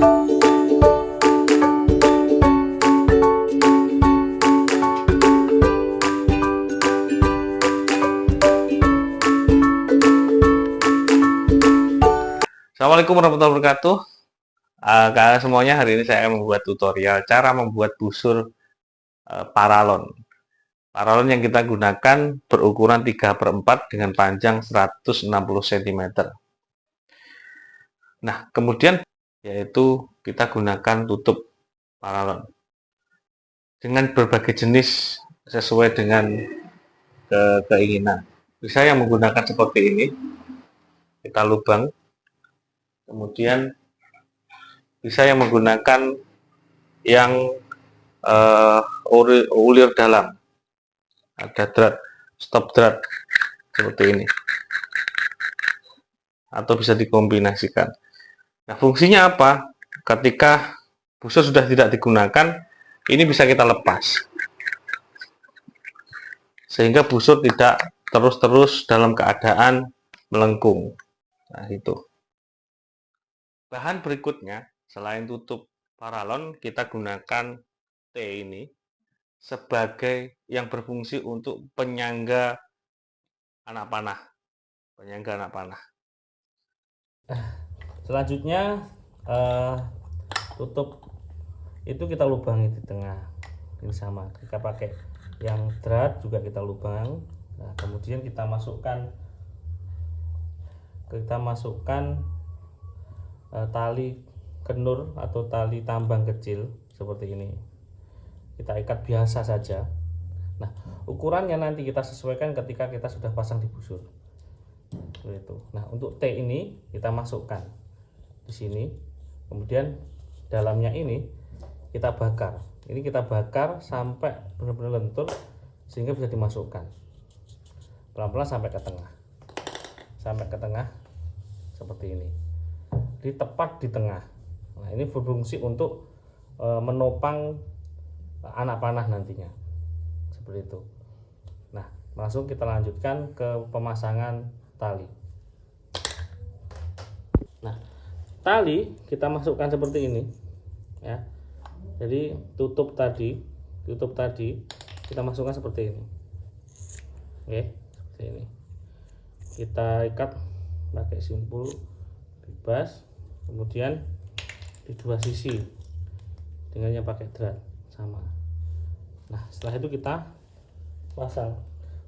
Assalamualaikum warahmatullahi wabarakatuh. Kalian semuanya, hari ini saya akan membuat tutorial cara membuat busur paralon. Paralon yang kita gunakan berukuran 3/4 dengan panjang 160 cm. Nah, kemudian yaitu kita gunakan tutup paralon dengan berbagai jenis sesuai dengan keinginan. Bisa yang menggunakan seperti ini, kita lubang. Kemudian bisa yang menggunakan yang ulir dalam, ada drat, stop drat seperti ini, atau bisa dikombinasikan. Nah, fungsinya apa? Ketika busur sudah tidak digunakan, ini bisa kita lepas sehingga busur tidak terus-terus dalam keadaan melengkung. Nah, itu. Bahan berikutnya, selain tutup paralon, kita gunakan T ini sebagai yang berfungsi untuk penyangga anak panah. Penyangga anak panah. Selanjutnya tutup itu kita lubangi di tengah. Ini sama, kita pakai yang drat juga kita lubang. Nah, kemudian kita masukkan tali kenur atau tali tambang kecil seperti ini. Kita ikat biasa saja. Nah, ukurannya nanti kita sesuaikan ketika kita sudah pasang di busur. Itu. Nah, untuk T ini kita masukkan di sini. Kemudian dalamnya ini kita bakar. Ini kita bakar sampai benar-benar lentur sehingga bisa dimasukkan. Pelan-pelan sampai ke tengah. Sampai ke tengah seperti ini. Tepat di tengah. Nah, ini berfungsi untuk menopang anak panah nantinya. Seperti itu. Nah, langsung kita lanjutkan ke pemasangan tali. Nah, tali kita masukkan seperti ini, ya. Jadi tutup tadi kita masukkan seperti ini. Oke, seperti ini. Kita ikat pakai simpul bebas, kemudian di dua sisi dengan yang pakai drat sama. Nah, setelah itu kita pasang.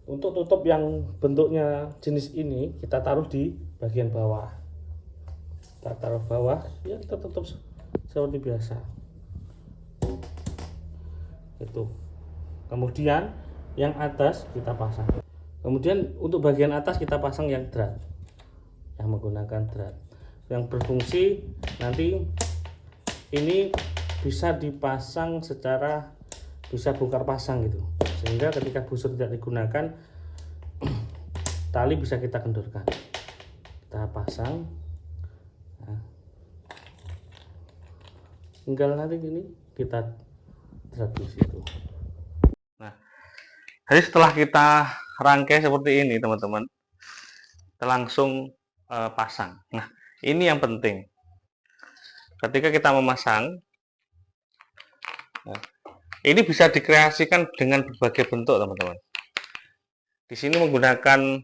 Untuk tutup yang bentuknya jenis ini kita taruh di bagian bawah. Kita taruh bawah, ya kita tutup seperti biasa. Itu. Kemudian yang atas kita pasang. Kemudian untuk bagian atas kita pasang yang drat, yang menggunakan drat, yang berfungsi nanti ini bisa dipasang secara, bisa bongkar pasang gitu, sehingga ketika busur tidak digunakan tali bisa kita kendorkan. Kita pasang. Nah, tinggal nanti ini kita drat di situ. Nah, jadi setelah kita rangkai seperti ini, teman-teman, kita langsung pasang. Nah, ini yang penting. Ketika kita memasang, nah, ini bisa dikreasikan dengan berbagai bentuk, teman-teman. Di sini menggunakan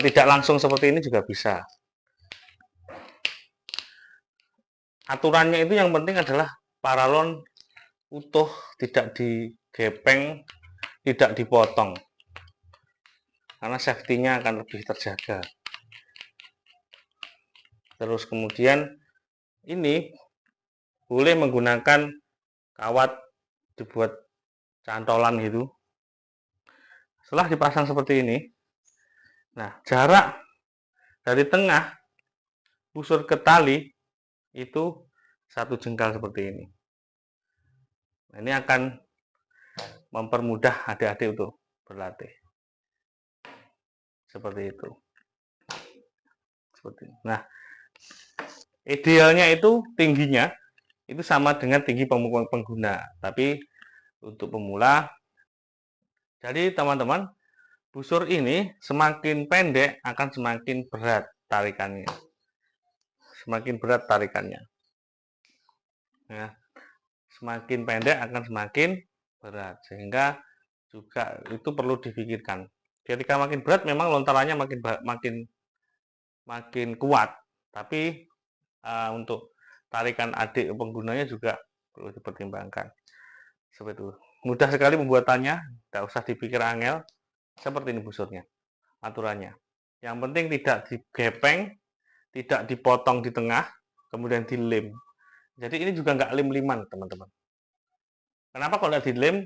tidak langsung seperti ini juga bisa. Aturannya itu yang penting adalah paralon utuh, tidak digepeng, tidak dipotong, karena safety-nya akan lebih terjaga. Terus kemudian ini boleh menggunakan kawat, dibuat cantolan gitu. Setelah dipasang seperti ini, nah, jarak dari tengah busur ke tali itu 1 jengkal seperti ini. Nah, ini akan mempermudah adik-adik untuk berlatih. Seperti itu. Seperti ini. Nah, idealnya itu tingginya itu sama dengan tinggi pengguna, tapi untuk pemula, jadi teman-teman, busur ini semakin pendek akan semakin berat tarikannya. Semakin berat tarikannya. Ya, semakin pendek akan semakin berat, sehingga juga itu perlu dipikirkan. Ketika makin berat memang lontarannya makin makin kuat, tapi untuk tarikan adik penggunanya juga perlu dipertimbangkan. Seperti itu. Mudah sekali pembuatannya, tidak usah dipikir angel. Seperti ini busurnya, aturannya. Yang penting tidak digepeng, tidak dipotong di tengah, kemudian dilem. Jadi ini juga nggak lem-liman, teman-teman. Kenapa kalau tidak dilem?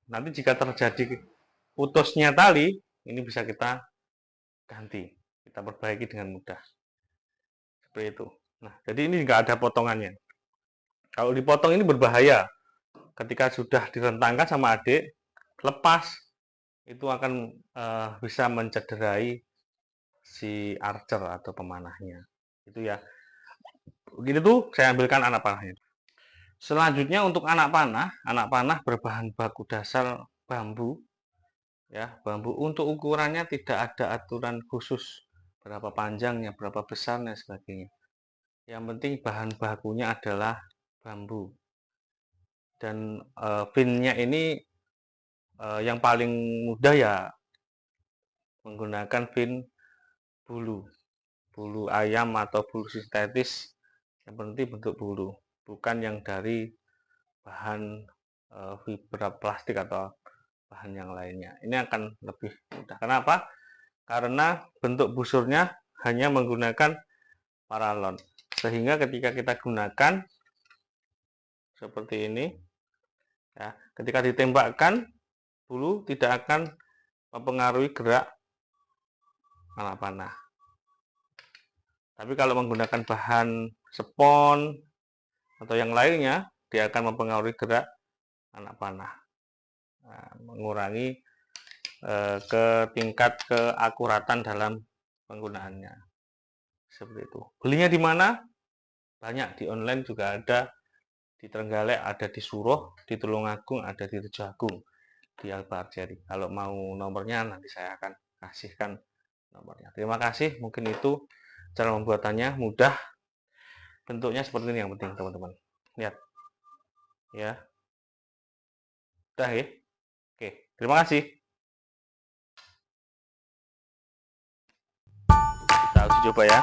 Nanti jika terjadi putusnya tali, ini bisa kita ganti, kita perbaiki dengan mudah. Seperti itu. Nah, jadi ini nggak ada potongannya. Kalau dipotong ini berbahaya. Ketika sudah direntangkan sama adik, lepas, itu akan bisa mencederai si archer atau pemanahnya. Itu ya. Begitu tuh saya ambilkan anak panahnya. Selanjutnya untuk anak panah berbahan baku dasar bambu. Ya, bambu untuk ukurannya tidak ada aturan khusus berapa panjangnya, berapa besarnya, sebagainya. Yang penting bahan bakunya adalah bambu. Dan pinnya ini yang paling mudah ya menggunakan pin bulu ayam atau bulu sintetis, yang penting bentuk bulu, bukan yang dari bahan fibra plastik atau bahan yang lainnya. Ini akan lebih mudah. Kenapa? Karena bentuk busurnya hanya menggunakan paralon, sehingga ketika kita gunakan seperti ini, ya, ketika ditembakkan bulu tidak akan mempengaruhi gerak anak panah. Tapi kalau menggunakan bahan spon atau yang lainnya, dia akan mempengaruhi gerak anak panah, mengurangi ke tingkat keakuratan dalam penggunaannya. Seperti itu. Belinya di mana? Banyak, di online juga ada, di Trenggalek ada, di Suruh, di Tulungagung ada, di Tujuagung, di Alba Arjeri. Kalau mau nomornya nanti saya akan kasihkan nomornya. Terima kasih. Mungkin itu cara pembuatannya mudah. Bentuknya seperti ini yang penting, teman-teman. Lihat. Ya. Udah ya. Oke, terima kasih. Kita uji coba ya.